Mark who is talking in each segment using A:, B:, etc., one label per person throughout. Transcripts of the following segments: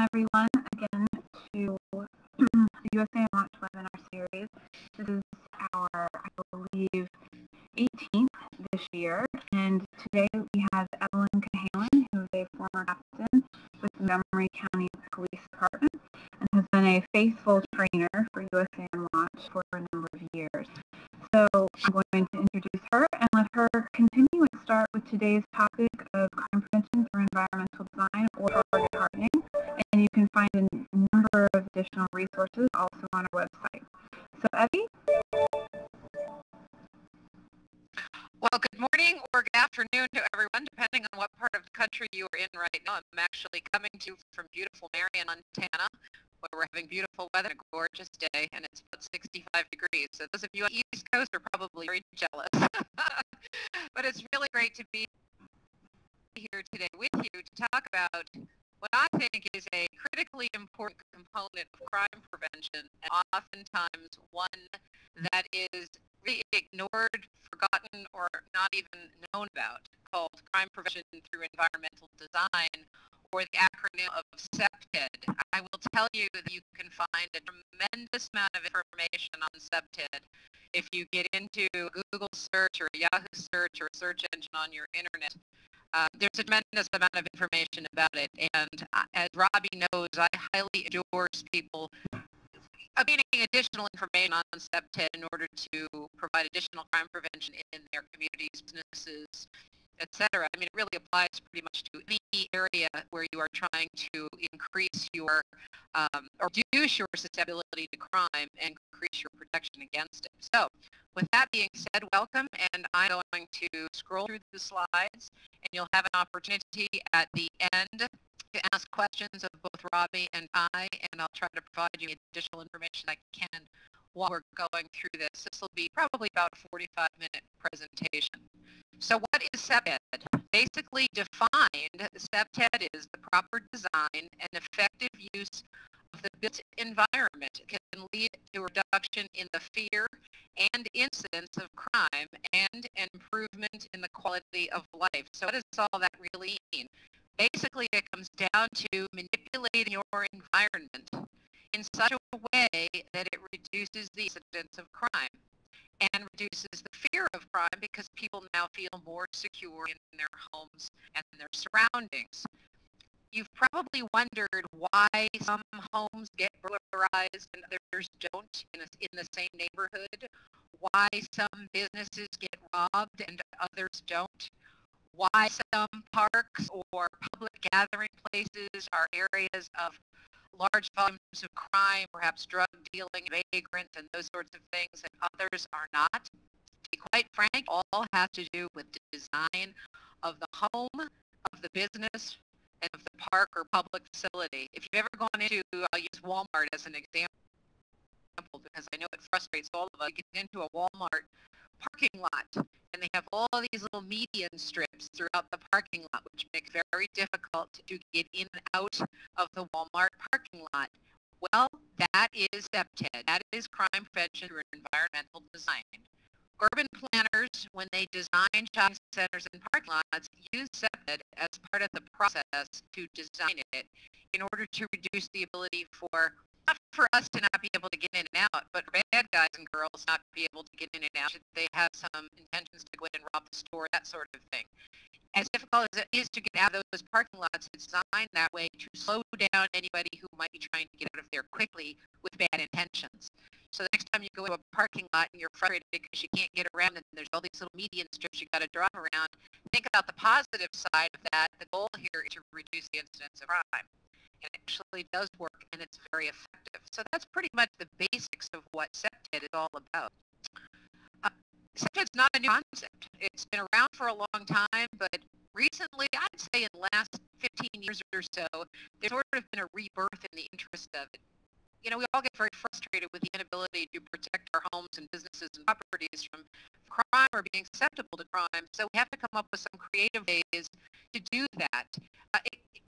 A: everyone again to the USA Launch webinar series. This is our, I believe, 18th this year, and today we have Evelyn Cahalan, who is a former captain with the Montgomery County Police Department and has been a faithful trainer for USA Launch for a number of years. So I'm going to introduce her and let her continue and start with today's topic of crime prevention through environmental design or target hardening. And you can find a number of additional resources also on our website. So Evie?
B: Well, good morning or good afternoon to everyone, depending on what part of the country you are in right now. I'm actually coming to you from beautiful Marion, Montana, where we're having beautiful weather, a gorgeous day, and it's about 65 degrees. So those of you on the East Coast are probably very jealous. But it's really great to be here today with you to talk about what I think is a critically important component of crime prevention, and oftentimes one that is really ignored, forgotten, or not even known about, called crime prevention through environmental design, or the acronym of SEPTED. I will tell you that you can find a tremendous amount of information on SEPTED if you get into a Google search or a Yahoo search or a search engine on your internet. There's a tremendous amount of information about it, and as Robbie knows, I highly endorse people obtaining additional information on SEPTED in order to provide additional crime prevention in their communities, businesses, etc. I mean, it really applies pretty much to any area where you are trying to increase your or reduce your susceptibility to crime and increase your protection against it. So, with that being said, welcome, and I'm going to scroll through the slides, and you'll have an opportunity at the end to ask questions of both Robbie and I, and I'll try to provide you additional information I can while we're going through this. This will be probably about a 45-minute presentation. So what is SEPTED? Basically defined, SEPTED is the proper design and effective use of the built environment. It can lead to a reduction in the fear and incidence of crime and an improvement in the quality of life. So what does all that really mean? Basically, it comes down to manipulating your environment in such a way that it reduces the incidence of crime and reduces the fear of crime because people now feel more secure in their homes and their surroundings. You've probably wondered why some homes get burglarized and others don't in the same neighborhood, why some businesses get robbed and others don't, why some parks or public gathering places are areas of large volumes of crime, perhaps drug dealing, vagrant, and those sorts of things, and others are not. To be quite frank, all has to do with design of the home, of the business, and of the park or public facility. If you've ever gone into, I'll use Walmart as an example because I know it frustrates all of us. You get into a Walmart parking lot, and they have all these little median strips throughout the parking lot, which makes it very difficult to get in and out of the Walmart parking lot. Well, that is SEPTED. That is crime prevention through environmental design. Urban planners, when they design shopping centers and parking lots, use SEPTED as part of the process to design it in order to reduce the ability for, not for us to not be able to get in and out, but for bad guys and girls not be able to get in and out. Should they have some intentions to go in and rob the store, that sort of thing. As difficult as it is to get out of those parking lots, it's designed that way to slow down anybody who might be trying to get out of there quickly with bad intentions. So the next time you go into a parking lot and you're frustrated because you can't get around and there's all these little median strips you got to drive around, think about the positive side of that. The goal here is to reduce the incidence of crime. It actually does work, and it's very effective. So that's pretty much the basics of what SEPTED is all about. SEPTED's not a new concept. It's been around for a long time, but recently, I'd say in the last 15 years or so, there's sort of been a rebirth in the interest of it. You know, we all get very frustrated with the inability to protect our homes and businesses and properties from crime or being susceptible to crime, so we have to come up with some creative ways to do that.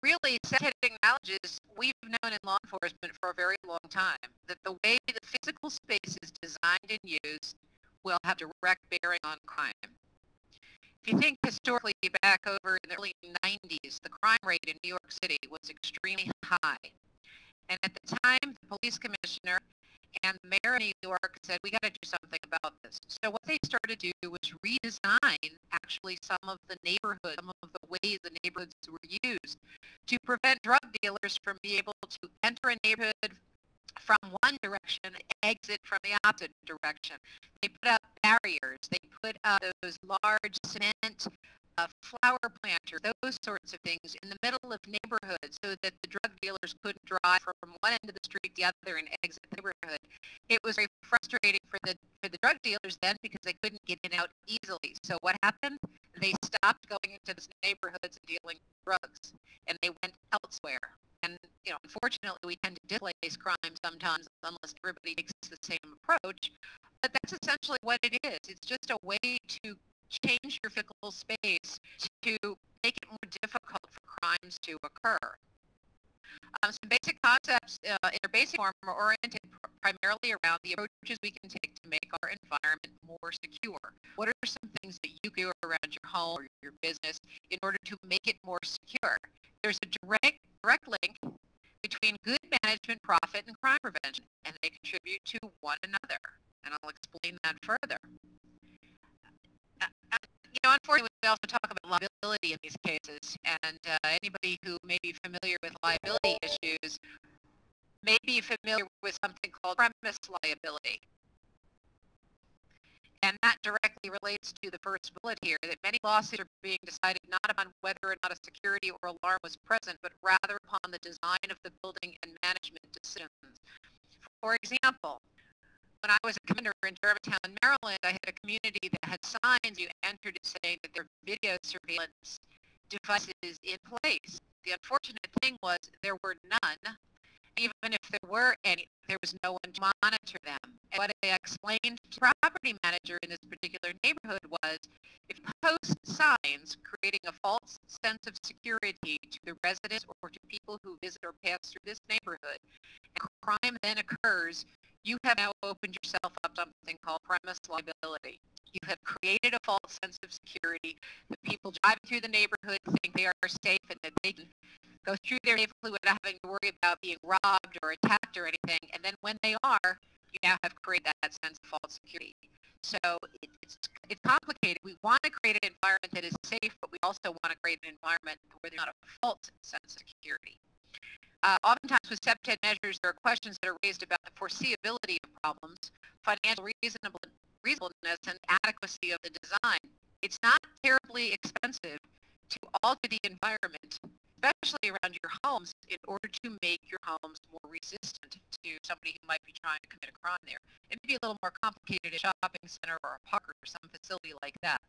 B: Really, SEPTED acknowledges we've known in law enforcement for a very long time that the way the physical space is designed and used will have direct bearing on crime. If you think historically back over in the early 90s, the crime rate in New York City was extremely high. And at the time, the police commissioner and the mayor of New York said, we got to do something about this. So what they started to do was redesign actually some of the neighborhoods, some of the ways the neighborhoods were used to prevent drug dealers from being able to enter a neighborhood from one direction and exit from the opposite direction. They put up barriers. They put up those large cement flower planters, those sorts of things in the middle of neighborhoods so that the drug dealers couldn't drive from one end of the street to the other and exit the neighborhood. It was very frustrating for the drug dealers then because they couldn't get in and out easily. So what happened? They stopped going into those neighborhoods and dealing drugs, and they went elsewhere. And unfortunately, we tend to displace crime sometimes unless everybody takes the same approach. But that's essentially what it is. It's just a way to change your physical space to make it more difficult for crimes to occur. Some basic concepts in their basic form are oriented primarily around the approaches we can take to make our environment more secure. What are some things that you can do around your home or your business in order to make it more secure? There's a direct link between good management, profit, and crime prevention, and they contribute to one another. And I'll explain that further. Unfortunately, we also talk about liability in these cases, and anybody who may be familiar with liability issues may be familiar with something called premise liability. And that directly relates to the first bullet here, that many lawsuits are being decided not upon whether or not a security or alarm was present, but rather upon the design of the building and management decisions. For example, when I was a commander in Germantown, Maryland, I had a community that had signs you entered it saying that there were video surveillance devices in place. The unfortunate thing was there were none. Even if there were any, there was no one to monitor them. And what I explained to the property manager in this particular neighborhood was, if you post signs creating a false sense of security to the residents or to people who visit or pass through this neighborhood, and crime then occurs, you have now opened yourself up to something called premise liability. You have created a false sense of security. The people driving through the neighborhood think they are safe and that they can go through there safely without having to worry about being robbed or attacked or anything. And then when they are, you now have created that sense of false security. So it's complicated. We want to create an environment that is safe, but we also want to create an environment where there's not a false sense of security. Oftentimes with SEPTED measures, there are questions that are raised about the foreseeability of problems, financial reasonableness, and adequacy of the design. It's not terribly expensive to alter the environment, especially around your homes, in order to make your homes more resistant to somebody who might be trying to commit a crime there. It may be a little more complicated at a shopping center or a park or some facility like that.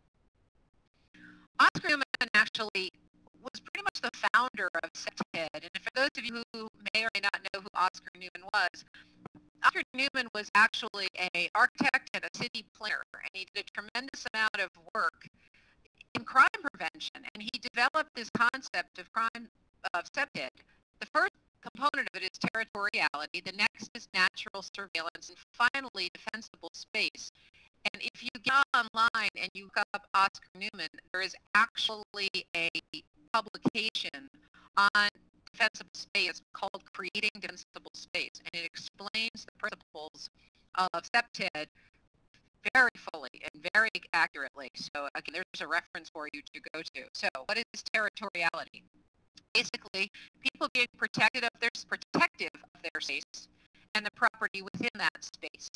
B: Oscar Newman actually was pretty much the founder of SEPTED. And for those of you who may or may not know who Oscar Newman was actually an architect and a city planner, and he did a tremendous amount of work in crime prevention. And he developed this concept of SEPTED. The first component of it is territoriality. The next is natural surveillance, and finally, defensible space. And if you get online and you look up Oscar Newman, there is actually a publication on defensible space called Creating Defensible Space, and it explains the principles of SEPTED very fully and very accurately. So again, there's a reference for you to go to. So what is territoriality? Basically, people being protective of their space and the property within that space.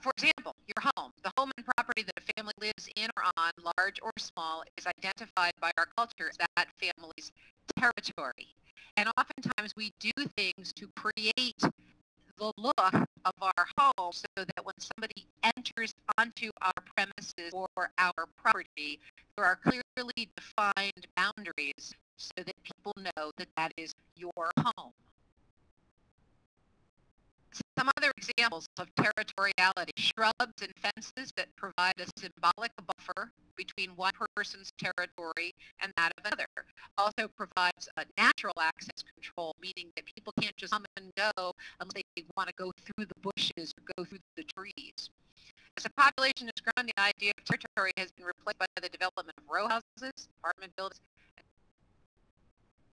B: For example, your home. The home and property that a family lives in or on, large or small, is identified by our culture as that family's territory. And oftentimes we do things to create the look of our home so that when somebody enters onto our premises or our property, there are clearly defined boundaries so that people know that that is your home. Some other examples of territoriality: shrubs and fences that provide a symbolic buffer between one person's territory and that of another. Also provides a natural access control, meaning that people can't just come and go unless they want to go through the bushes or go through the trees. As the population has grown, the idea of territory has been replaced by the development of row houses, apartment buildings,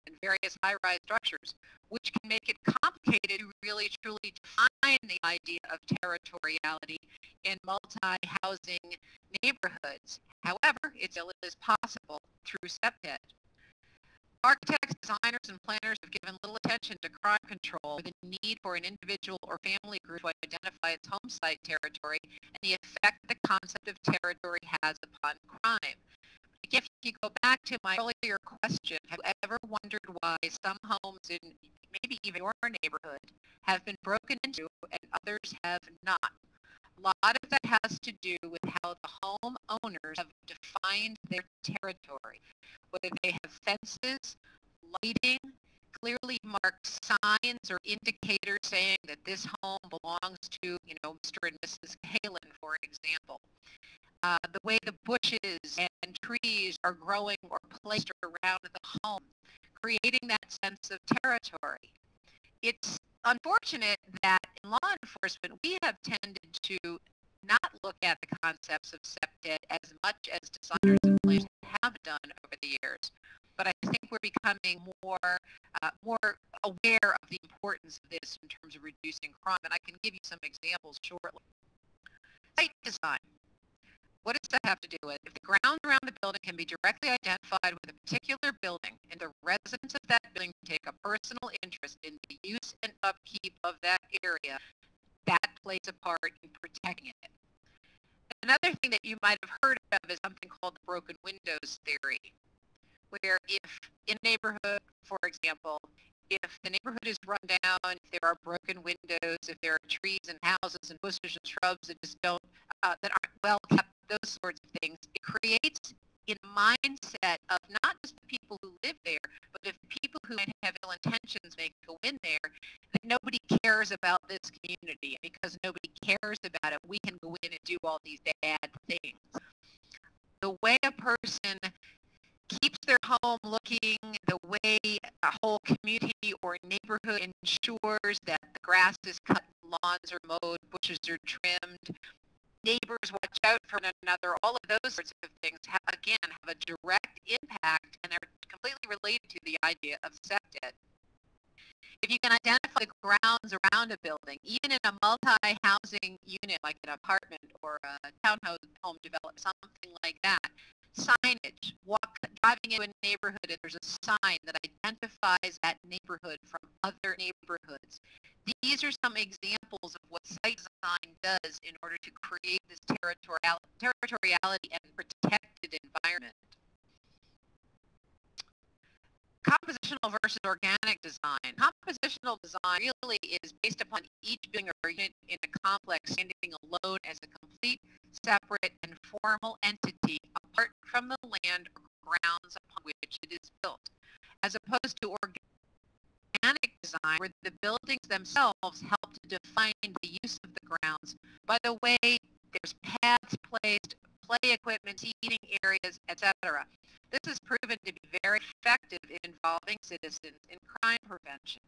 B: and various high-rise structures, which can make it complicated to really truly define the idea of territoriality in multi-housing neighborhoods. However, it still is possible through SEPTED. Architects, designers, and planners have given little attention to crime control or the need for an individual or family group to identify its home site territory and the effect the concept of territory has upon crime. If you go back to my earlier question, have you ever wondered why some homes in maybe even your neighborhood have been broken into and others have not? A lot of that has to do with how the homeowners have defined their territory, whether they have fences, lighting, clearly marked signs or indicators saying that this home belongs to, Mr. and Mrs. Halen, for example. The way the bushes and trees are growing or placed around the home, creating that sense of territory. It's unfortunate that in law enforcement we have tended to not look at the concepts of SEPTED as much as designers and planners have done over the years. But I think we're becoming more aware of the importance of this in terms of reducing crime, and I can give you some examples shortly. Site design. What does that have to do with? If the grounds around the building can be directly identified with a particular building and the residents of that building take a personal interest in the use and upkeep of that area, that plays a part in protecting it. Another thing that you might have heard of is something called the broken windows theory, where if in a neighborhood, for example, if the neighborhood is run down, if there are broken windows, if there are trees and houses and bushes and shrubs that just don't, that aren't well kept, those sorts of things, it creates a mindset of not just the people who live there, but if people who might have ill intentions may go in there, that nobody cares about this community. And because nobody cares about it, we can go in and do all these bad things. The way a person keeps their home looking, the way a whole community or neighborhood ensures that the grass is cut, lawns are mowed, bushes are trimmed, neighbors watch out for one another, all of those sorts of things, have a direct impact and are completely related to the idea of SEPTED. If you can identify the grounds around a building, even in a multi-housing unit like an apartment or a townhome development, something like that, signage, driving into a neighborhood and there's a sign that identifies that neighborhood from other neighborhoods. These are some examples of what site design does in order to create this territoriality and protected environment. Compositional versus organic design. Compositional design really is based upon each building or unit in a complex standing alone as a complete, separate, and formal entity apart from the land or grounds upon which it is built, as opposed to organic design, where the buildings themselves help to define the use of the grounds by the way there's paths placed, play equipment, seating areas, etc. This has proven to be very effective in involving citizens in crime prevention.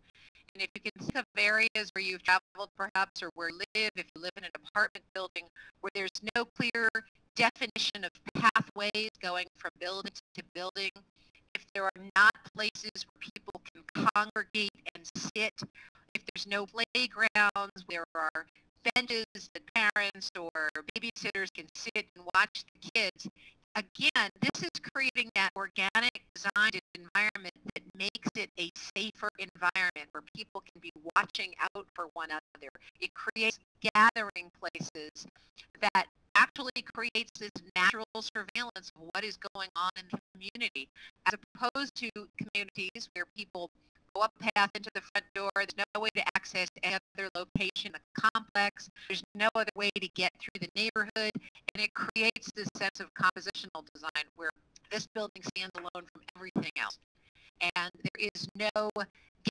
B: And if you can think of areas where you've traveled perhaps or where you live, if you live in an apartment building where there's no clear definition of pathways going from building to building, if there are not places where people can congregate and sit, if there's no playgrounds, there are benches that parents or babysitters can sit and watch the kids. Again, this is creating that organic designed environment that makes it a safer environment where people can be watching out for one another. It creates gathering places that actually creates this natural surveillance of what is going on in the community, as opposed to communities where people go up a path into the front door, there's no way to access any other location in the complex, there's no other way to get through the neighborhood, and it creates this sense of compositional design where this building stands alone from everything else. And there is no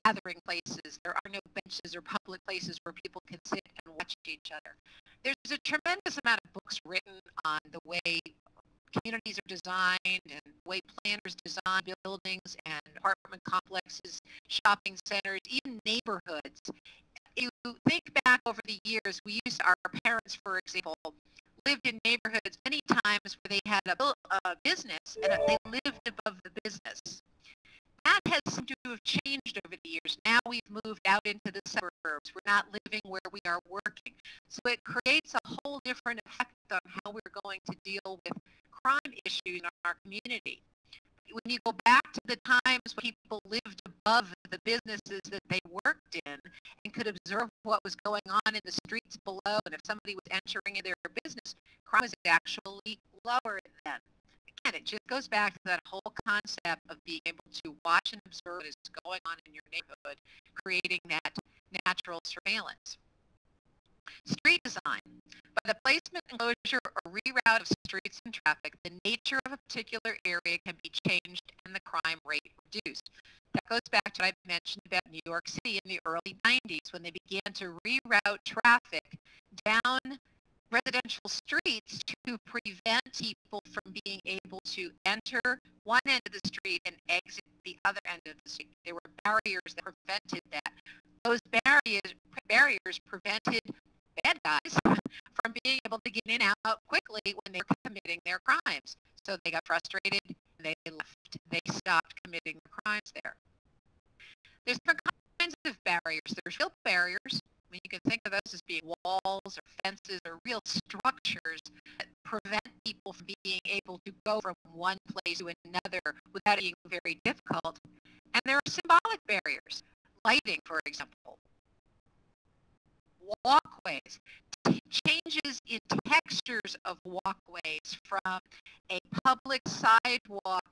B: gathering places, there are no benches or public places where people can sit and watch each other. There's a tremendous amount of books written on the way communities are designed and the way planners design buildings and apartment complexes, shopping centers, even neighborhoods. You think back over the years, our parents, for example, lived in neighborhoods many times where they had a business and they lived above the business. That has seemed to have changed over the years. Now we've moved out into the suburbs. We're not living where we are working. So it creates a whole different effect on how we're going to deal with crime issues in our community. When you go back to the times when people lived above the businesses that they worked in and could observe what was going on in the streets below, and if somebody was entering in their business, crime was actually lower then. Again, it just goes back to that whole concept of being able to watch and observe what is going on in your neighborhood, creating that natural surveillance. Street design. By the placement and closure or reroute of streets and traffic, the nature of a particular area can be changed and the crime rate reduced. That goes back to what I mentioned about New York City in the early 90s when they began to reroute traffic down residential streets to prevent people from being able to enter one end of the street and exit the other end of the street. There were barriers that prevented that. Those barriers prevented bad guys from being able to get in and out quickly when they were committing their crimes. So they got frustrated, they left. They stopped committing the crimes there. There's different kinds of barriers. There's real barriers. I mean, you can think of those as being walls or fences or real structures that prevent people from being able to go from one place to another without it being very difficult. And there are symbolic barriers. Lighting, for example. Walkways. Changes in textures of walkways from a public sidewalk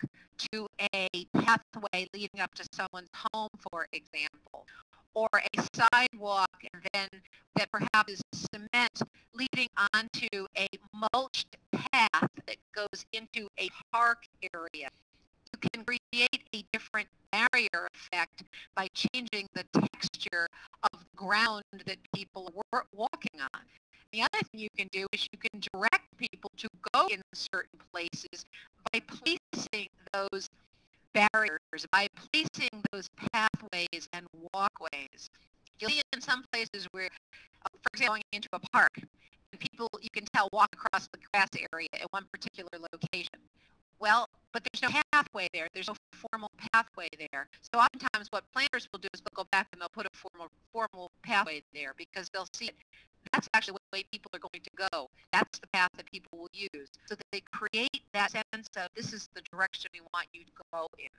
B: to a pathway leading up to someone's home, for example, or a sidewalk and then that perhaps is cement leading onto a mulched path that goes into a park area. You can create a different barrier effect by changing the texture of the ground that people are walking on. The other thing you can do is you can direct people to go in certain places by placing those barriers, by placing those pathways and walkways. You'll see in some places where, for example, going into a park, and people, you can tell, walk across the grass area at one particular location. Well, but there's no pathway there. There's no formal pathway there. So oftentimes what planners will do is they'll go back and they'll put a formal pathway there because they'll see it. That's actually the way people are going to go. That's the path that people will use. So that they create that sense of this is the direction we want you to go in.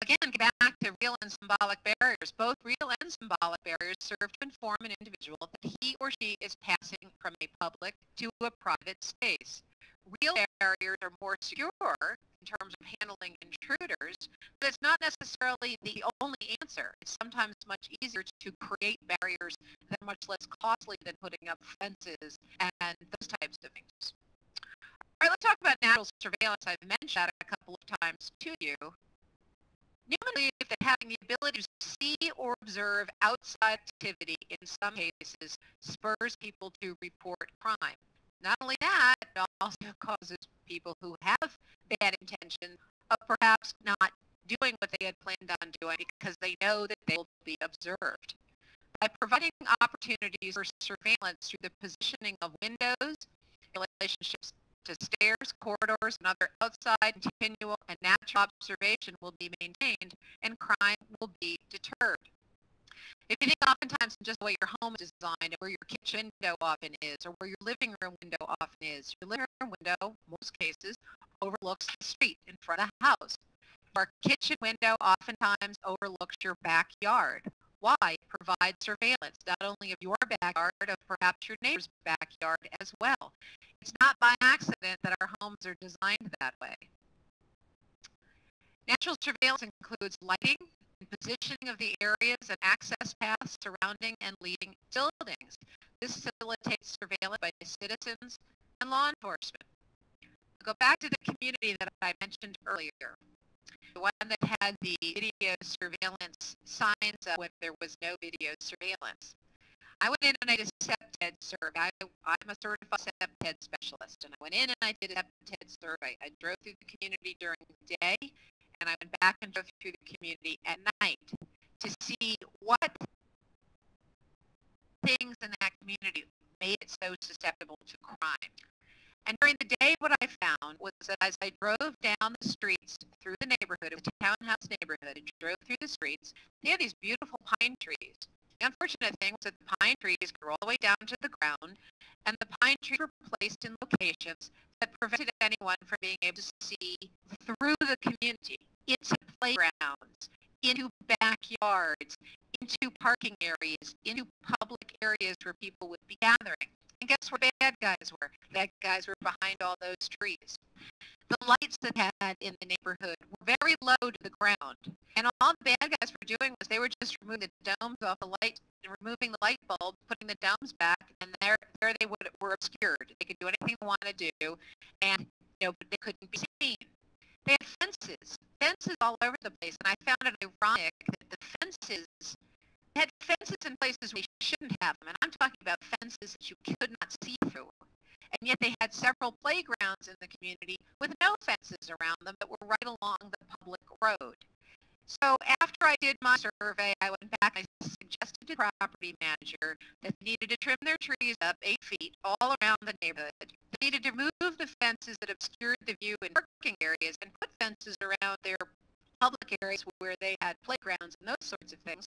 B: Again, get back to real and symbolic barriers. Both real and symbolic barriers serve to inform an individual that he or she is passing from a public to a private space. Real barriers are more secure in terms of handling intruders, but it's not necessarily the only answer. It's sometimes much easier to create barriers that are much less costly than putting up fences and those types of things. All right, let's talk about natural surveillance. I've mentioned that a couple of times to you. Newman believed that having the ability to see or observe outside activity in some cases spurs people to report crime. Not only that, it also causes people who have bad intentions of perhaps not doing what they had planned on doing because they know that they will be observed. By providing opportunities for surveillance through the positioning of windows, relationships to stairs, corridors, and other outside, continual, and natural observation will be maintained, and crime will be deterred. If you think oftentimes in just the way your home is designed, or where your kitchen window often is, or where your living room window often is, your living room window, most cases, overlooks the street in front of the house. Our kitchen window oftentimes overlooks your backyard. Why? Provide surveillance, not only of your backyard, of perhaps your neighbor's backyard as well. It's not by accident that our homes are designed that way. Natural surveillance includes lighting and positioning of the areas and access paths surrounding and leading buildings. This facilitates surveillance by citizens and law enforcement. I'll go back to the community that I mentioned earlier, the one that had the video surveillance signs up when there was no video surveillance. I went in and I did a SEPTED survey. I'm a certified SEPTED specialist, and I went in and I did a SEPTED survey. I drove through the community during the day, and I went back and drove through the community at night to see what things in that community made it so susceptible to crime. And during the day, what I found was that as I drove down the streets through the neighborhood, it was a townhouse neighborhood, I drove through the streets, they had these beautiful pine trees. The unfortunate thing was that the pine trees grew all the way down to the ground, and the pine trees were placed in locations that prevented anyone from being able to see through the community, into playgrounds, into backyards, into parking areas, into public areas where people would be gathering. And guess where bad guys were? Bad guys were behind all those trees. The lights that had in the neighborhood were very low to the ground. And all the bad guys were doing was they were just removing the domes off the lights, removing the light bulb, putting the domes back, and there they were obscured. They could do anything they wanted to do, and but they couldn't be seen. They had fences all over the place, and I found it ironic that the fences had fences in places we shouldn't have them, and I'm talking about fences that you could not see through. And yet they had several playgrounds in the community with no fences around them that were right along the public road. So after I did my survey, I went back and I suggested to the property manager that they needed to trim their trees up 8 feet all around the neighborhood. They needed to remove the fences that obscured the view in parking areas and put fences around their public areas where they had playgrounds and those sorts of things.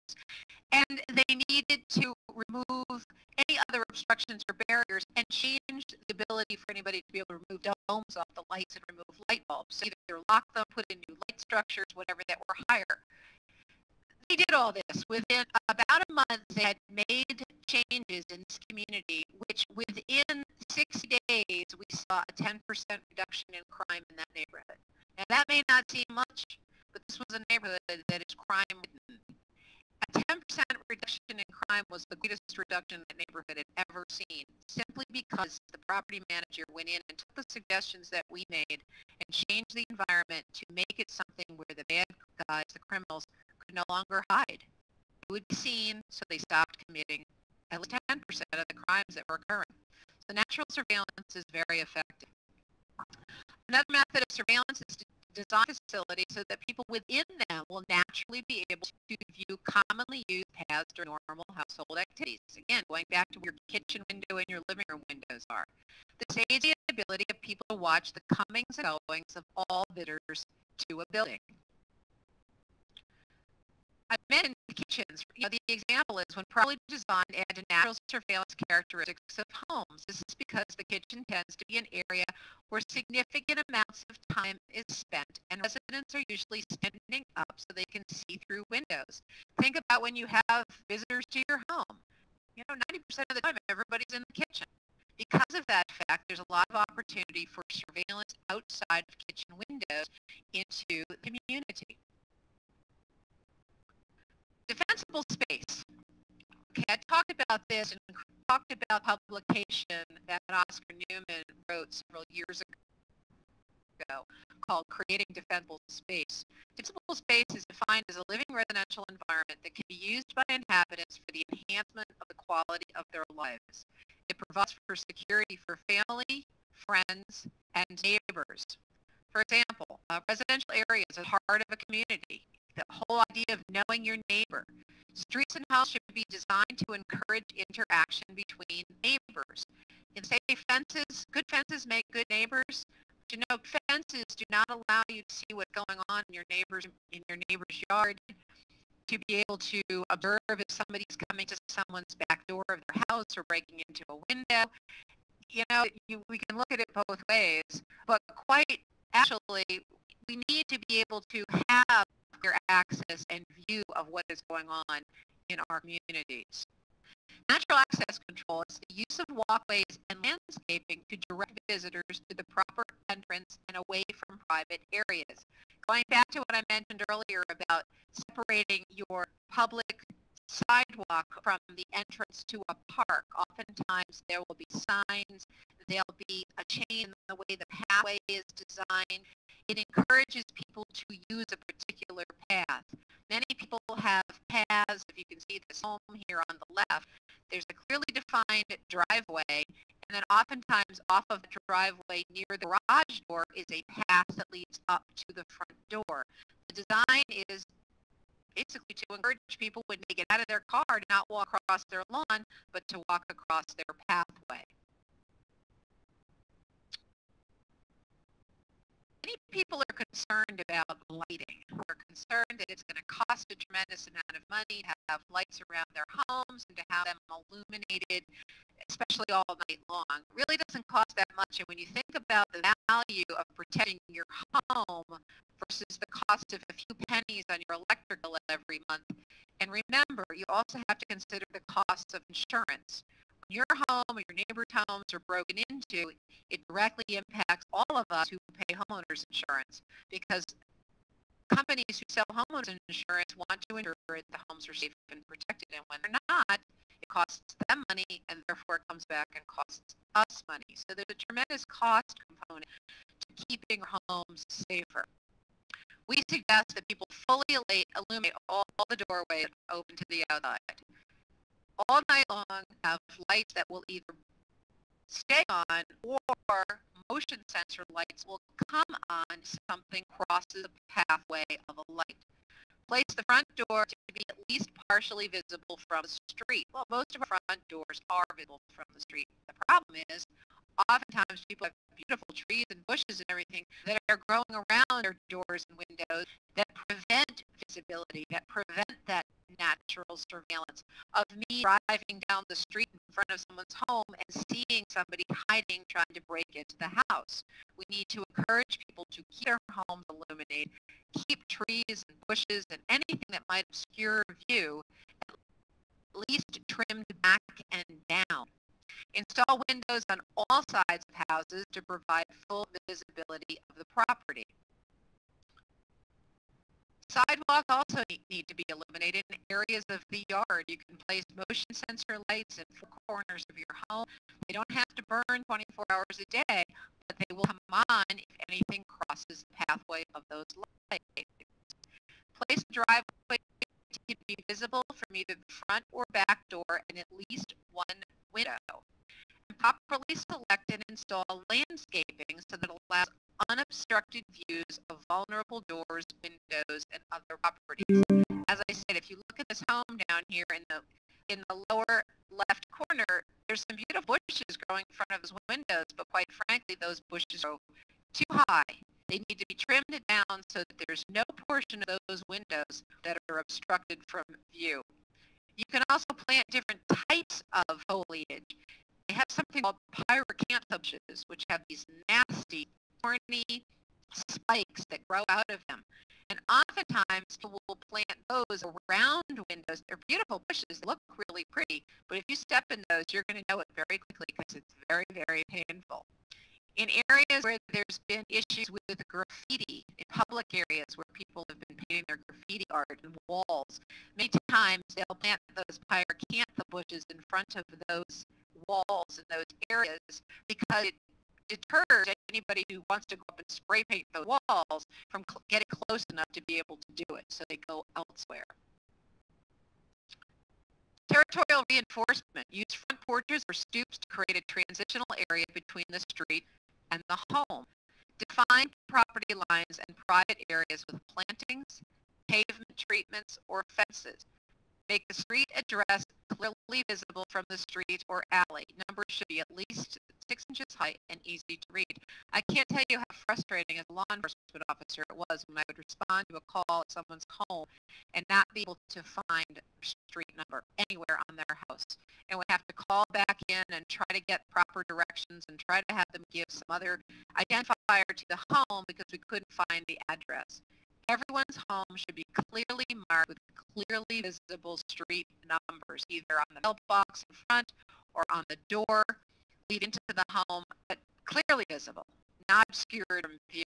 B: And they needed to remove any other obstructions or barriers and change the ability for anybody to be able to remove domes off the lights and remove light bulbs. So either lock them, put in new light structures, whatever that were higher. They did all this. Within about a month, they had made changes in this community, which within 60 days, we saw a 10% reduction in crime in that neighborhood. Now, that may not seem much, but this was a neighborhood that is crime-ridden. A 10% reduction in crime was the greatest reduction that neighborhood had ever seen, simply because the property manager went in and took the suggestions that we made and changed the environment to make it something where the bad guys, the criminals, could no longer hide. They would be seen, so they stopped committing at least 10% of the crimes that were occurring. So natural surveillance is very effective. Another method of surveillance is to design facilities so that people within them will naturally be able to view commonly used paths during normal household activities. Again, going back to where your kitchen window and your living room windows are. This aids the ability of people to watch the comings and goings of all visitors to a building. I mentioned kitchens. The example is when properly designed add to natural surveillance characteristics of homes. This is because the kitchen tends to be an area where significant amounts of time is spent, and residents are usually standing up so they can see through windows. Think about when you have visitors to your home. 90% of the time, everybody's in the kitchen. Because of that fact, there's a lot of opportunity for surveillance outside of kitchen windows into the community. Defensible space. Okay, I talked about this and talked about publication that Oscar Newman wrote several years ago called Creating Defensible Space. Defensible space is defined as a living residential environment that can be used by inhabitants for the enhancement of the quality of their lives. It provides for security for family, friends, and neighbors. For example, residential areas are the heart of a community. The whole idea of knowing your neighbor. Streets and homes should be designed to encourage interaction between neighbors. And say fences, good fences make good neighbors. But fences do not allow you to see what's going on in your neighbor's yard, to be able to observe if somebody's coming to someone's back door of their house or breaking into a window. We can look at it both ways, but quite actually, we need to be able to have clear access and view of what is going on in our communities. Natural access control is the use of walkways and landscaping to direct visitors to the proper entrance and away from private areas. Going back to what I mentioned earlier about separating your public sidewalk from the entrance to a park, oftentimes there will be signs, there'll be a change in the way the pathway is designed. It encourages people to use a particular path. Many people have paths. If you can see this home here on the left, there's a clearly defined driveway, and then oftentimes off of the driveway near the garage door is a path that leads up to the front door. The design is basically to encourage people when they get out of their car to not walk across their lawn, but to walk across their pathway. Many people are concerned about lighting. They're concerned that it's going to cost a tremendous amount of money to have lights around their homes and to have them illuminated, especially all night long. It really doesn't cost that much. And when you think about the value of protecting your home versus the cost of a few pennies on your electric bill every month, and remember, you also have to consider the costs of insurance. When your home or your neighbor's homes are broken into, it directly impacts all of us who pay homeowners insurance, because companies who sell homeowners insurance want to ensure that the homes are safe and protected, and when they're not, it costs them money, and therefore it comes back and costs us money. So there's a tremendous cost component to keeping our homes safer. We suggest that people fully illuminate all the doorways open to the outside. All night long, have lights that will either stay on, or motion sensor lights will come on if something crosses the pathway of a light. Place the front door to be at least partially visible from the street. Well, most of our front doors are visible from the street. The problem is, oftentimes people have beautiful trees and bushes and everything that are growing around their doors and windows that prevent visibility, that prevent that natural surveillance of me driving down the street in front of someone's home and seeing somebody hiding, trying to break into the house. We need to encourage people to keep their homes illuminated, keep trees and bushes and anything that might obscure view at least trimmed back and down. Install windows on all sides of houses to provide full visibility of the property. Sidewalks also need to be illuminated in areas of the yard. You can place motion sensor lights in four corners of your home. They don't have to burn 24 hours a day, but they will come on if anything crosses the pathway of those lights. Place the driveway to be visible from either the front or back door and at least one window. And properly select and install landscaping so that it allows unobstructed views of vulnerable doors, windows, and other properties. As I said, if you look at this home down here in the lower left corner, there's some beautiful bushes growing in front of those windows, but quite frankly, those bushes are too high. They need to be trimmed down so that there's no portion of those windows that are obstructed from view. You can also plant different types of foliage. They have something called pyracantha bushes, which have these nasty, thorny spikes that grow out of them. And oftentimes people will plant those around windows. They're beautiful bushes, they look really pretty, but if you step in those, you're going to know it very quickly because it's very, very painful. In areas where there's been issues with graffiti, in public areas where people have been painting their graffiti art on walls, many times they'll plant those pyracantha bushes in front of those walls in those areas because it deters anybody who wants to go up and spray paint the walls from getting close enough to be able to do it, so they go elsewhere. Territorial reinforcement. Use front porches or stoops to create a transitional area between the street and the home. Define property lines and private areas with plantings, pavement treatments, or fences. Make the street address clearly visible from the street or alley. Numbers should be at least 6 inches high and easy to read. I can't tell you how frustrating as a law enforcement officer it was when I would respond to a call at someone's home and not be able to find a street number anywhere on their house. And would have to call back in and try to get proper directions and try to have them give some other identifier to the home because we couldn't find the address. Everyone's home should be clearly marked with clearly visible street numbers, either on the mailbox in front or on the door leading to the home, but clearly visible, not obscured from view.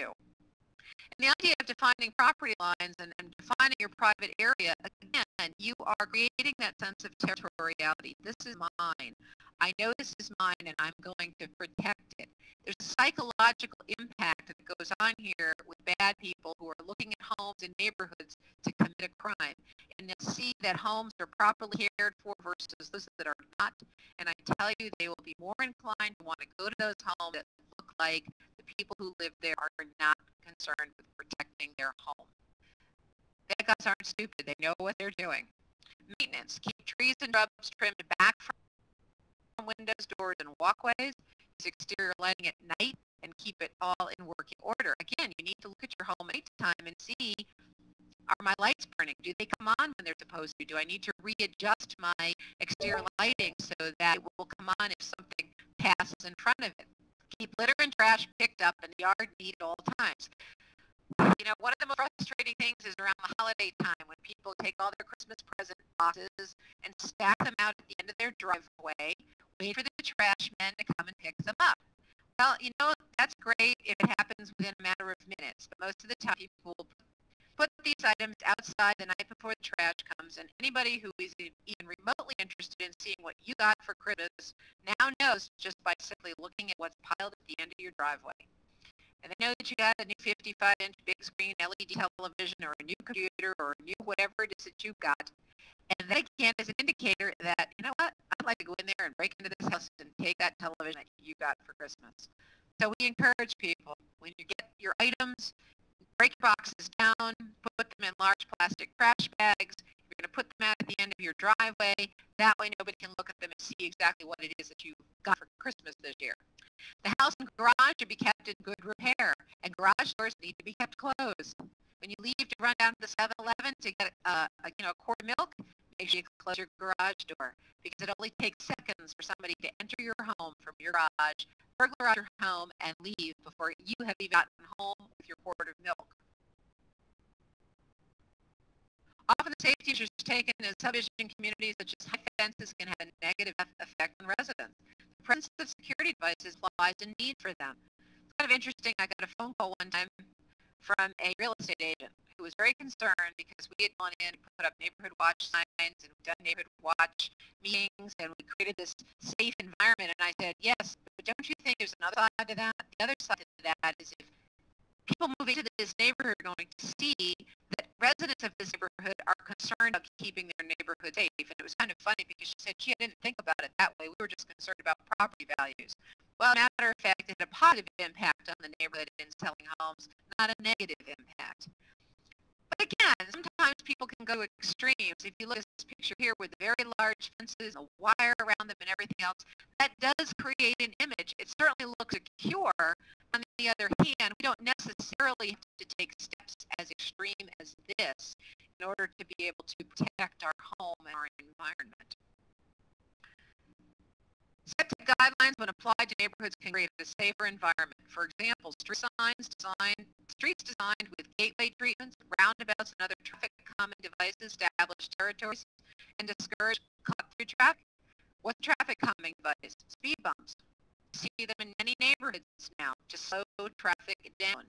B: And the idea of defining property lines and defining your private area, again, you are creating that sense of territoriality. This is mine. I know this is mine and I'm going to protect it. There's a psychological impact that goes on here with bad people who are looking at homes and neighborhoods to commit a crime. And they'll see that homes are properly cared for versus those that are not. And I tell you, they will be more inclined to want to go to those homes that look like the people who live there are not concerned with protecting their home. Bad guys aren't stupid. They know what they're doing. Maintenance. Keep trees and shrubs trimmed back from windows, doors, and walkways. Use exterior lighting at night and keep it all in working order. Again, you need to look at your home anytime and see, are my lights burning? Do they come on when they're supposed to? Do I need to readjust my exterior lighting so that it will come on if something passes in front of it? Keep litter and trash picked up in the yard neat at all times. You know, one of the most frustrating things is around the holiday time when people take all their Christmas present boxes and stack them out at the end of their driveway, wait for the trash men to come and pick them up. Well, you know, that's great if it happens within a matter of minutes, but most of the time people will put these items outside the night before the trash comes, and anybody who is even remotely interested in seeing what you got for Christmas now knows just by simply looking at what's piled at the end of your driveway. And they know that you got a new 55-inch big screen LED television or a new computer or a new whatever it is that you got. And that, again, is an indicator that, you know what, I'd like to go in there and break into this house and take that television that you got for Christmas. So we encourage people, when you get your items, break boxes down, put them in large plastic trash bags. You're going to put them out at the end of your driveway. That way nobody can look at them and see exactly what it is that you got for Christmas this year. The house and garage should be kept in good repair, and garage doors need to be kept closed. When you leave to run down to the 7-Eleven to get a quart of milk, make sure you close your garage door, because it only takes seconds for somebody to enter your home from your garage, burglarize your home, and leave before you have even gotten home with your quart of milk. Often the safety measures taken in subdivision communities such as high fences can have a negative effect on residents. The presence of security devices implies a need for them. It's kind of interesting. I got a phone call one time from a real estate agent who was very concerned because we had gone in and put up neighborhood watch signs and done neighborhood watch meetings, and we created this safe environment. And I said, yes, but don't you think there's another side to that? The other side to that is if people moving to this neighborhood are going to see that residents of this neighborhood are concerned about keeping their neighborhood safe. And it was kind of funny because she said she didn't think about it that way. We were just concerned about property values. Well, as a matter of fact, it had a positive impact on the neighborhood in selling homes, not a negative impact. But again, sometimes people can go to extremes. If you look at this picture here with the very large fences, a wire around them and everything else, that does create an image. It certainly looks secure. On the other hand, we don't necessarily have to take steps as extreme as this in order to be able to protect our home and our environment. Septic guidelines, when applied to neighborhoods, can create a safer environment. For example, streets designed with gateway treatments, roundabouts, and other traffic calming devices establish territories and discourage cut-through traffic. What's traffic calming device? Speed bumps. You see them in many neighborhoods now to slow traffic down,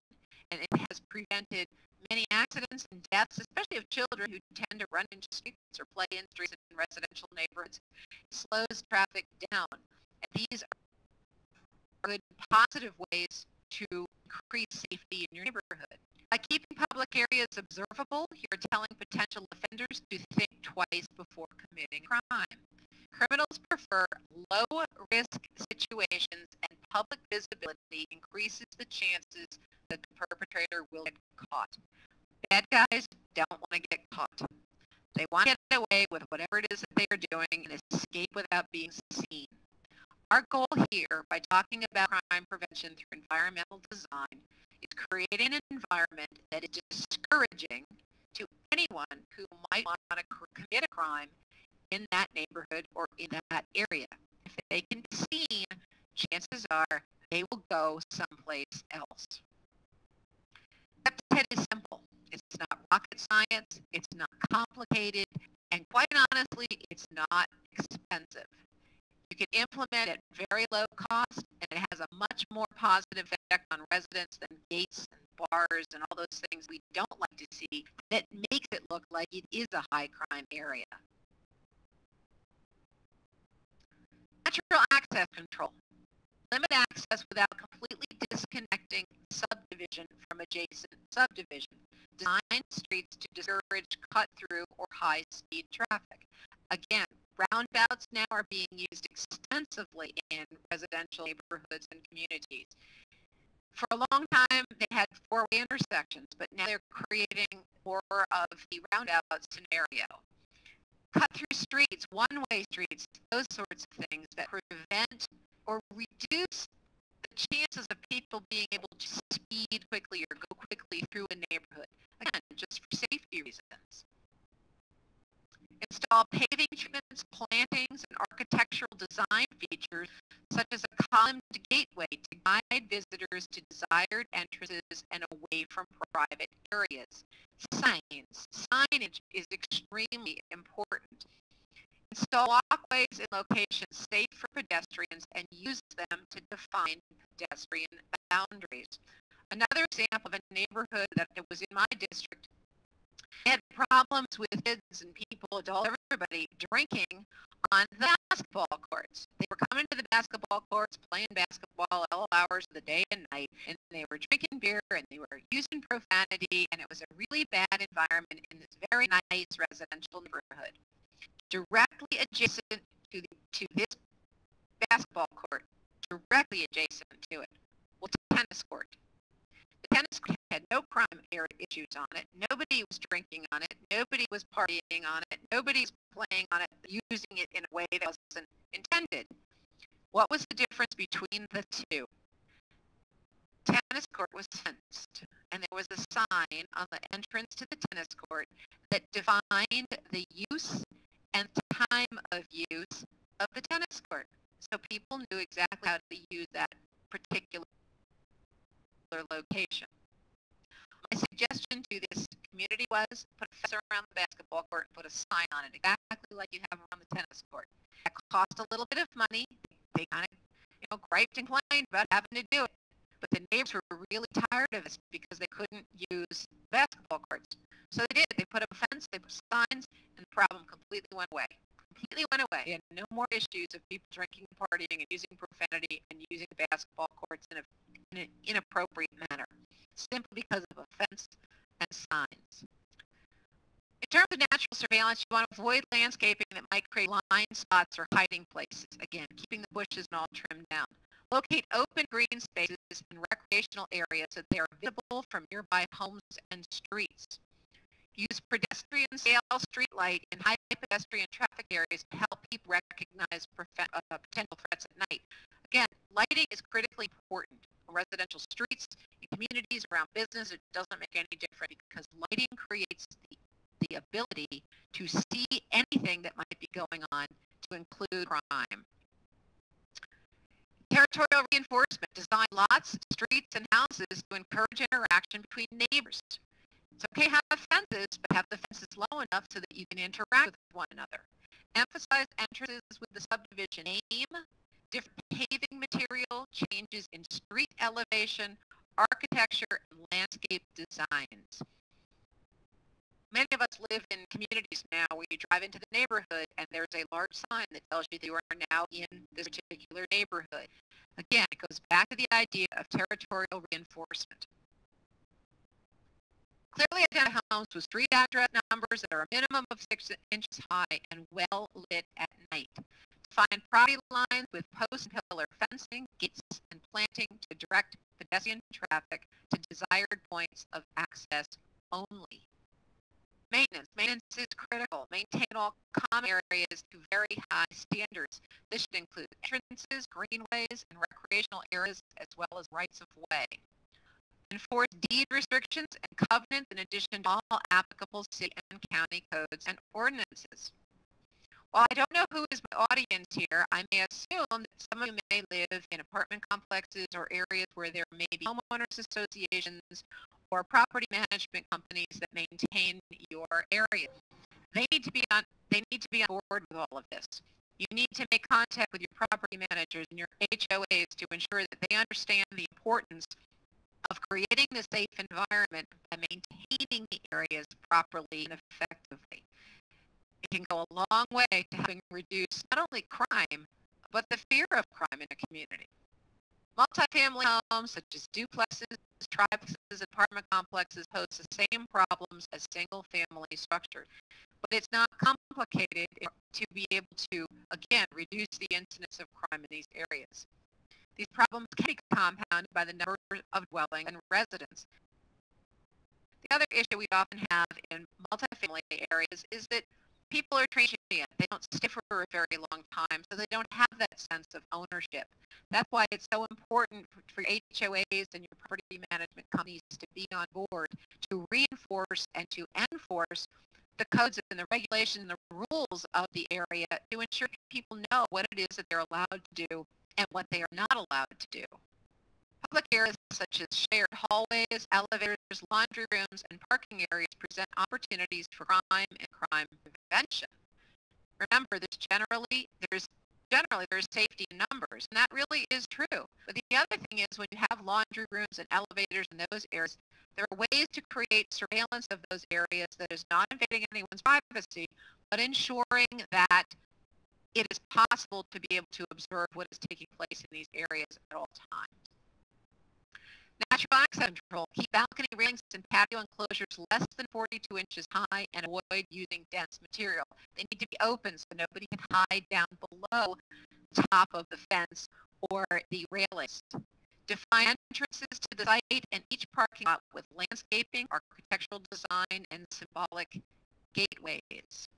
B: and it has prevented many accidents and deaths, especially of children who tend to run into streets or play in streets in residential neighborhoods. It slows traffic down. And these are good, positive ways to increase safety in your neighborhood. By keeping public areas observable, you're telling potential offenders to think twice before committing crime. Criminals prefer low-risk situations, and public visibility increases the chances that the perpetrator will get caught. Bad guys don't want to get caught. They want to get away with whatever it is that they are doing and escape without being seen. Our goal here, by talking about crime prevention through environmental design, is creating an environment that is discouraging to anyone who might want to commit a crime in that neighborhood or in that area. If they can be seen, chances are they will go someplace else. Step 10 is simple. It's not rocket science, it's not complicated, and quite honestly, it's not expensive. You can implement at very low cost, and it has a much more positive effect on residents than gates and bars and all those things we don't like to see that makes it look like it is a high crime area. Natural access control. Limit access without completely disconnecting subdivision from adjacent subdivision. Design streets to discourage cut-through or high-speed traffic. Again, roundabouts now are being used extensively in residential neighborhoods and communities. For a long time, they had four-way intersections, but now they're creating more of the roundabout scenario. Cut-through streets, one-way streets, those sorts of things that prevent or reduce the chances of people being able to speed quickly or go quickly through a neighborhood. Again, just for safety reasons. Install paving treatments, plantings, and architectural design features such as a columned gateway to guide visitors to desired entrances and away from private areas. Signage is extremely important. Install walkways in locations safe for pedestrians and use them to define pedestrian boundaries. Another example of a neighborhood that was in my district had problems with kids and people, adults, everybody drinking on the basketball courts. They were coming to the basketball courts, playing basketball all hours of the day and night, and they were drinking beer and they were using profanity, and it was a really bad environment in this very nice residential neighborhood. Directly adjacent to this basketball court, directly adjacent to it, was a tennis court. The tennis court had no crime issues on it. Nobody was drinking on it. Nobody was partying on it. Nobody was playing on it, using it in a way that wasn't intended. What was the difference between the two? Tennis court was fenced, and there was a sign on the entrance to the tennis court that defined the use and time of use of the tennis court. So people knew exactly how to use that particular location. My suggestion to this community was put a fence around the basketball court and put a sign on it, exactly like you have around the tennis court. That cost a little bit of money. They kind of, griped and complained about having to do it. But the neighbors were really tired of this because they couldn't use basketball courts. So they did. They put up a fence, they put signs, and the problem completely went away. They had no more issues of people drinking, partying, and using profanity and using the basketball courts in an inappropriate manner, simply because of a fence and signs. In terms of natural surveillance, you want to avoid landscaping that might create blind spots or hiding places. Again, keeping the bushes and all trimmed down. Locate open green spaces and recreational areas so they are visible from nearby homes and streets. Use pedestrian scale street light in high pedestrian traffic areas to help people recognize potential threats at night. Again, lighting is critically important. On residential streets, in communities, around business, it doesn't make any difference because lighting creates the ability to see anything that might be going on, to include crime. Territorial reinforcement. Design lots, streets, and houses to encourage interaction between neighbors. It's okay to have fences, but have the fences low enough so that you can interact with one another. Emphasize entrances with the subdivision name, different paving material, changes in street elevation, architecture, and landscape designs. Many of us live in communities now where you drive into the neighborhood and there's a large sign that tells you that you are now in this particular neighborhood. Again, it goes back to the idea of territorial reinforcement. Clearly identify homes with street address numbers that are a minimum of 6 inches high and well lit at night. Define property lines with post and pillar fencing, gates, and planting to direct pedestrian traffic to desired points of access only. Maintenance. Maintenance is critical. Maintain all common areas to very high standards. This should include entrances, greenways, and recreational areas, as well as rights of way. Enforce deed restrictions and covenants in addition to all applicable city and county codes and ordinances. While I don't know who is my audience here, I may assume that some of you may live in apartment complexes or areas where there may be homeowners associations or property management companies that maintain your area. They need to be on board with all of this. You need to make contact with your property managers and your HOAs to ensure that they understand the importance of creating a safe environment by maintaining the areas properly and effectively. It can go a long way to helping reduce not only crime, but the fear of crime in a community. Multifamily homes such as duplexes, triplexes, and apartment complexes pose the same problems as single-family structures. But it's not complicated to be able to, again, reduce the incidence of crime in these areas. These problems can be compounded by the number of dwellings and residents. The other issue we often have in multifamily areas is that people are transient. They don't stay for a very long time, so they don't have that sense of ownership. That's why it's so important for your HOAs and your property management companies to be on board to reinforce and to enforce the codes and the regulations and the rules of the area to ensure people know what it is that they're allowed to do and what they are not allowed to do. Public areas such as shared hallways, elevators, laundry rooms, and parking areas present opportunities for crime and crime prevention. Remember, there's safety in numbers, and that really is true. But the other thing is when you have laundry rooms and elevators in those areas, there are ways to create surveillance of those areas that is not invading anyone's privacy, but ensuring that it is possible to be able to observe what is taking place in these areas at all times. Natural access control. Keep balcony railings and patio enclosures less than 42 inches high and avoid using dense material. They need to be open so nobody can hide down below the top of the fence or the railings. Define entrances to the site and each parking lot with landscaping, architectural design, and symbolic gateways.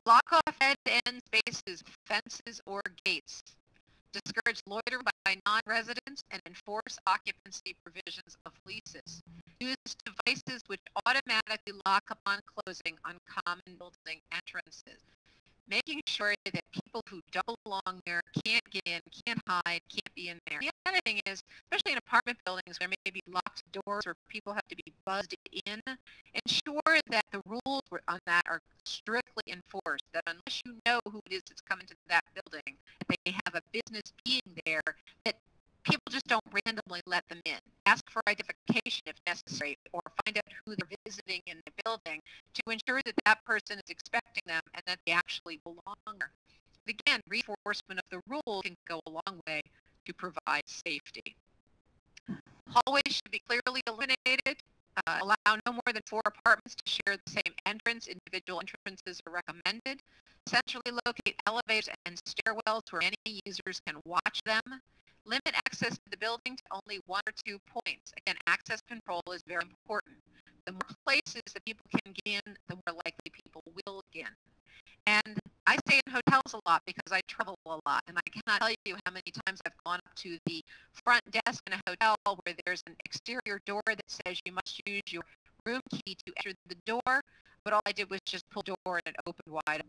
B: Block off dead-end spaces, fences, or gates. Discourage loitering by non-residents and enforce occupancy provisions of leases. Use devices which automatically lock upon closing on common building entrances. Making sure that people who don't belong there can't get in, can't hide, can't be in there. The other thing is, especially in apartment buildings where there may be locked doors or people have to be buzzed in, ensure that the rules on that are strictly enforced, that unless you know who it is that's coming to that building, that they have a business being there, that people just don't randomly let them in. Ask for identification if necessary, or find out who they're visiting in the building to ensure that that person is expecting them and that they actually belong there. But again, reinforcement of the rules can go a long way to provide safety. Hallways should be clearly illuminated. Allow no more than 4 apartments to share the same entrance. Individual entrances are recommended. Centrally locate elevators and stairwells where many users can watch them. Limit access to the building to only 1 or 2 points. Again, access control is very important. The more places that people can get in, the more likely people will get in. And I stay in hotels a lot because I travel a lot, and I cannot tell you how many times I've gone up to the front desk in a hotel where there's an exterior door that says you must use your room key to enter the door, but all I did was just pull the door and it opened wide.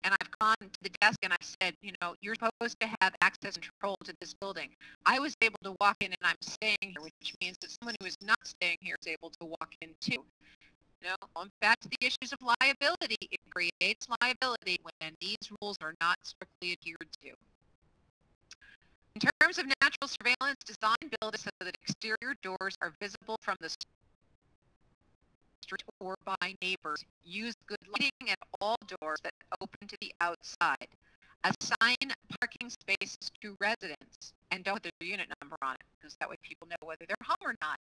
B: And I've gone to the desk and I've said, you're supposed to have access and control to this building. I was able to walk in and I'm staying here, which means that someone who is not staying here is able to walk in too. Going back to the issues of liability, it creates liability when these rules are not strictly adhered to. In terms of natural surveillance, design buildings so that exterior doors are visible from the street or by neighbors. Use good lighting at all doors that open to the outside. Assign parking spaces to residents and don't put their unit number on it, because that way people know whether they're home or not.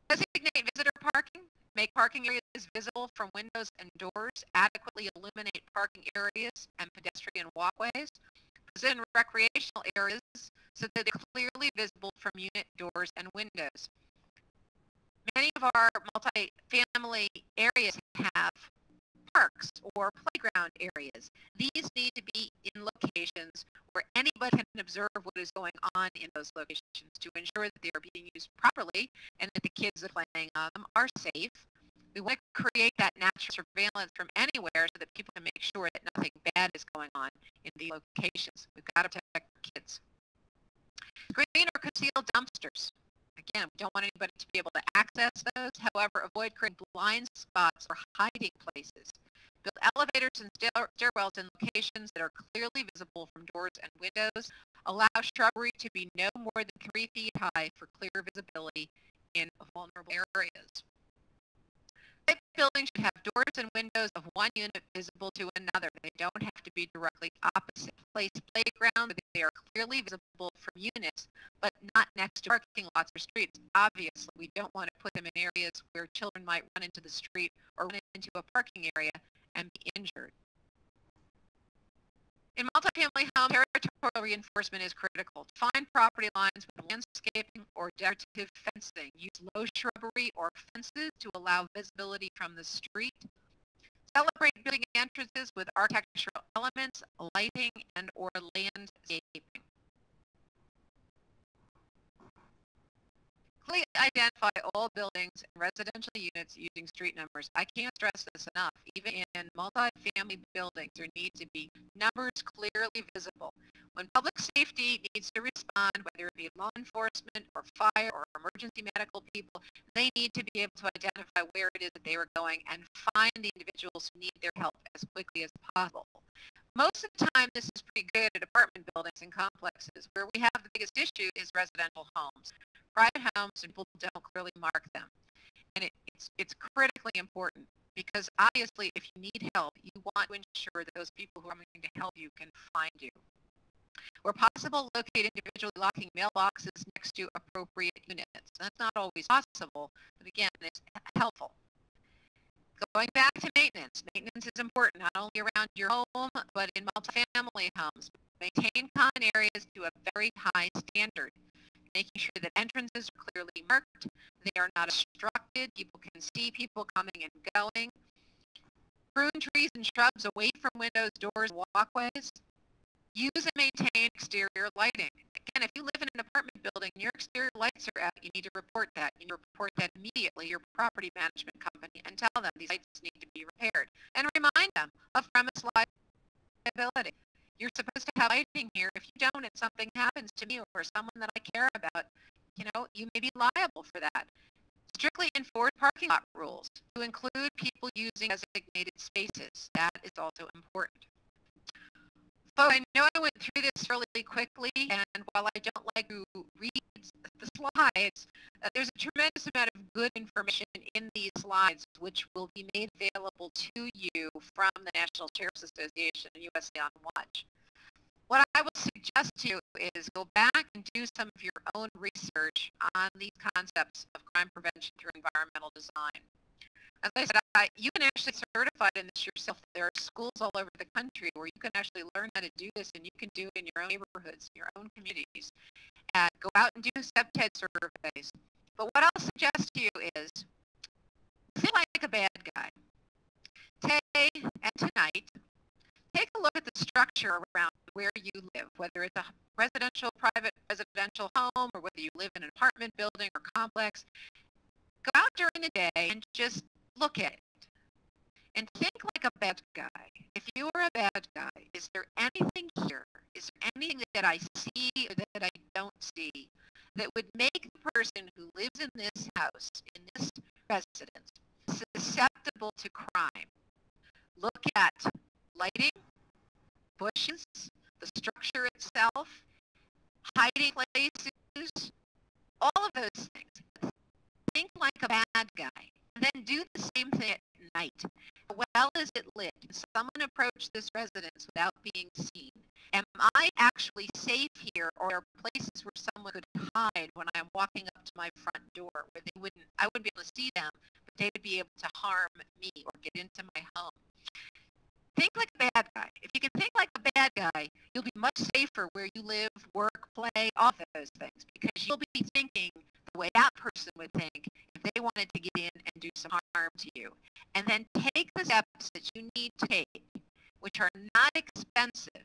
B: Designate visitor parking. Make parking areas visible from windows and doors. Adequately illuminate parking areas and pedestrian walkways. Position recreational areas so that they're clearly visible from unit doors and windows. Many of our multi-family areas have parks or playground areas. These need to be in locations where anybody can observe what is going on in those locations to ensure that they are being used properly and that the kids that are playing on them are safe. We want to create that natural surveillance from anywhere so that people can make sure that nothing bad is going on in the locations. We've got to protect kids. Screen or conceal dumpsters. Again, we don't want anybody to be able to access those. However, avoid creating blind spots or hiding places. Build elevators and stairwells in locations that are clearly visible from doors and windows. Allow shrubbery to be no more than 3 feet high for clear visibility in vulnerable areas. Type buildings should have doors and windows of one unit visible to another. They don't have to be directly opposite. Place playgrounds where they are clearly visible from units, but not next to parking lots or streets. Obviously, we don't want to put them in areas where children might run into the street or run into a parking area and be injured. In multifamily homes, territorial reinforcement is critical. Define property lines with landscaping or decorative fencing. Use low shrubbery or fences to allow visibility from the street. Celebrate building entrances with architectural elements, lighting, and or landscaping. Clearly identify all buildings and residential units using street numbers. I can't stress this enough. Even in multi-family buildings, there need to be numbers clearly visible. When public safety needs to respond, whether it be law enforcement or fire or emergency medical people, they need to be able to identify where it is that they are going and find the individuals who need their help as quickly as possible. Most of the time, this is pretty good at apartment buildings and complexes. Where we have the biggest issue is residential homes. Private homes, and people don't clearly mark them. And it's critically important because obviously if you need help, you want to ensure that those people who are going to help you can find you. Where possible, locate individually locking mailboxes next to appropriate units. That's not always possible, but again, it's helpful. Going back to maintenance. Maintenance is important not only around your home, but in multifamily homes. Maintain common areas to a very high standard. Making sure that entrances are clearly marked, they are not obstructed, people can see people coming and going. Prune trees and shrubs away from windows, doors, walkways. Use and maintain exterior lighting. Again, if you live in an apartment building and your exterior lights are out, you need to report that. You need to report that immediately to your property management company and tell them these lights need to be repaired. And remind them of premise liability. You're supposed to have lighting here. If you don't and something happens to me or someone that I care about, you may be liable for that. Strictly enforce parking lot rules to include people using designated spaces. That is also important. Folks, I know I went through this really quickly, and while I don't like to read the slides, there's a tremendous amount of good information in these slides, which will be made available to you from the National Sheriff's Association and USA on Watch. What I will suggest to you is go back and do some of your own research on these concepts of crime prevention through environmental design. As I said, you can actually certify in this yourself. There are schools all over the country where you can actually learn how to do this, and you can do it in your own neighborhoods, your own communities. And go out and do step-TED surveys. But what I'll suggest to you is, feel like a bad guy. Today and tonight, take a look at the structure around where you live, whether it's a private residential home, or whether you live in an apartment building or complex. Go out during the day and just look at it and think like a bad guy. If you were a bad guy, is there anything here, is there anything that I see or that I don't see that would make the person who lives in this house, in this residence, susceptible to crime? Look at lighting, bushes, the structure itself, hiding places, all of those things. Think like a bad guy. And then do the same thing at night. How well is it lit? Can someone approach this residence without being seen? Am I actually safe here, or are places where someone could hide when I'm walking up to my front door where I wouldn't be able to see them, but they would be able to harm me or get into my home? Think like a bad guy. If you can think like a bad guy, you'll be much safer where you live, work, play, all those things, because you'll be thinking the way that person would think if they wanted to get in and do some harm to you. And then take the steps that you need to take, which are not expensive.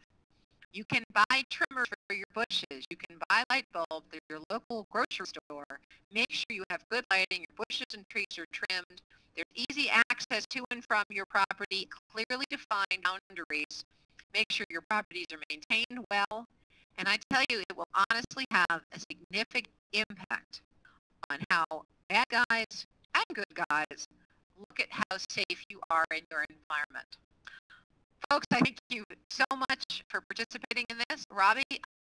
B: You can buy trimmers for your bushes. You can buy light bulbs at your local grocery store. Make sure you have good lighting, your bushes and trees are trimmed. There's easy access to and from your property, clearly defined boundaries. Make sure your properties are maintained well. And I tell you, it will honestly have a significant impact on how bad guys and good guys look at how safe you are in your environment. Folks, I thank you so much for participating in this. Robbie,